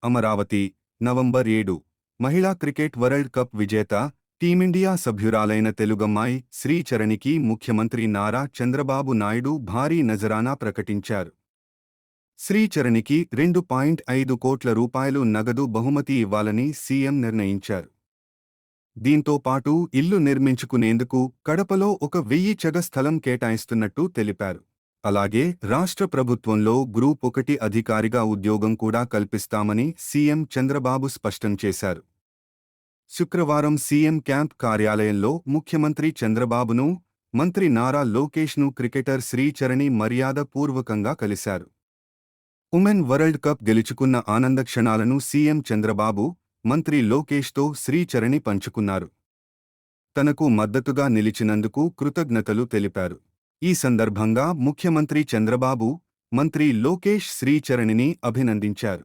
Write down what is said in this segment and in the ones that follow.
Amaravati, November 7. మహిళా cricket world cup విజేత, team India సభ్యురాలైన తెలుగమ్మాయి శ్రీచరణికి ముఖ్యమంత్రి నారా చంద్రబాబు నాయుడు భారీ నజరానా ప్రకటించారు. శ్రీచరణికి 2.5 కోట్ల రూపాయలు నగదు బహుమతి ఇవ్వాలని సీఎం నిర్ణయించారు. దీంతో పాటు ఇల్లు నిర్మించుకునేందుకు కడపలో 1000 చదరపు స్థలం కేటాయిస్తున్నట్టు తెలిపారు. అలాగే రాష్ట్ర ప్రభుత్వంలో గ్రూప్ 1 అధికారిగా ఉద్యోగం కూడా కల్పిస్తామని సీఎం చంద్రబాబు స్పష్టం చేశారు. శుక్రవారం సీఎం క్యాంప్ కార్యాలయంలో ముఖ్యమంత్రి చంద్రబాబును, మంత్రి నారా లోకేష్ను క్రికెటర్ శ్రీచరణి మర్యాదపూర్వకంగా కలిశారు. ఉమెన్ వరల్డ్ కప్ గెలుచుకున్న ఆనంద క్షణాలను సీఎం చంద్రబాబు, మంత్రి లోకేష్తో శ్రీచరణి పంచుకున్నారు. తనకు మద్దతుగా నిలిచినందుకు కృతజ్ఞతలు తెలిపారు. ఈ సందర్భంగా ముఖ్యమంత్రి చంద్రబాబు, మంత్రి లోకేష్ శ్రీచరణిని అభినందించారు.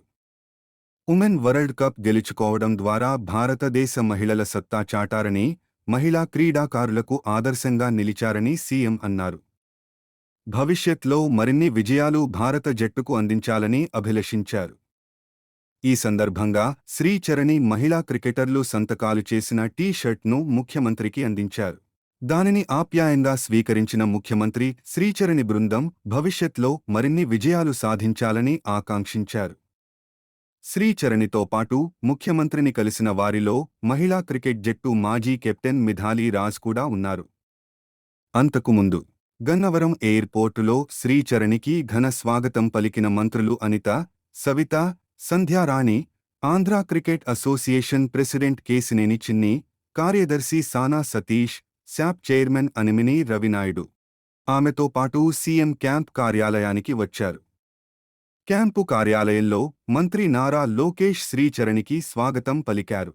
ఉమెన్ వరల్డ్ కప్ గెలుచుకోవడం ద్వారా భారతదేశ మహిళల సత్తా చాటారని, మహిళా క్రీడాకారులకు ఆదర్శంగా నిలిచారని సీఎం అన్నారు. భవిష్యత్లో మరిన్ని విజయాలు భారత జట్టుకు అందించాలని అభిలషించారు. ఈ సందర్భంగా శ్రీచరణి మహిళా క్రికెటర్లు సంతకాలు చేసిన టీ-షర్ట్ను ముఖ్యమంత్రికి అందించారు. దానిని ఆప్యాయంగా స్వీకరించిన ముఖ్యమంత్రి శ్రీచరణి బృందం భవిష్యత్లో మరిన్ని విజయాలు సాధించాలని ఆకాంక్షించారు. శ్రీచరణితో పాటు ముఖ్యమంత్రిని కలిసిన వారిలో మహిళా క్రికెట్ జట్టు మాజీ కెప్టెన్ మిథాలీ రాజ్ కూడా ఉన్నారు. అంతకుముందు గన్నవరం ఎయిర్పోర్టులో శ్రీచరణికి ఘన స్వాగతం పలికిన మంత్రులు Anitha, Savitha, Sandhyarani, Andhra cricket association president Kesineni Chinni, కార్యదర్శి సానా సతీష్, శాప్ చైర్మన్ అనిమిని రవినాయుడు. ఆమెతో పాటు సీఎం క్యాంప్ కార్యాలయానికి వచ్చారు. క్యాంపు కార్యాలయంలో మంత్రి నారా లోకేష్ శ్రీచరణికి స్వాగతం పలికారు.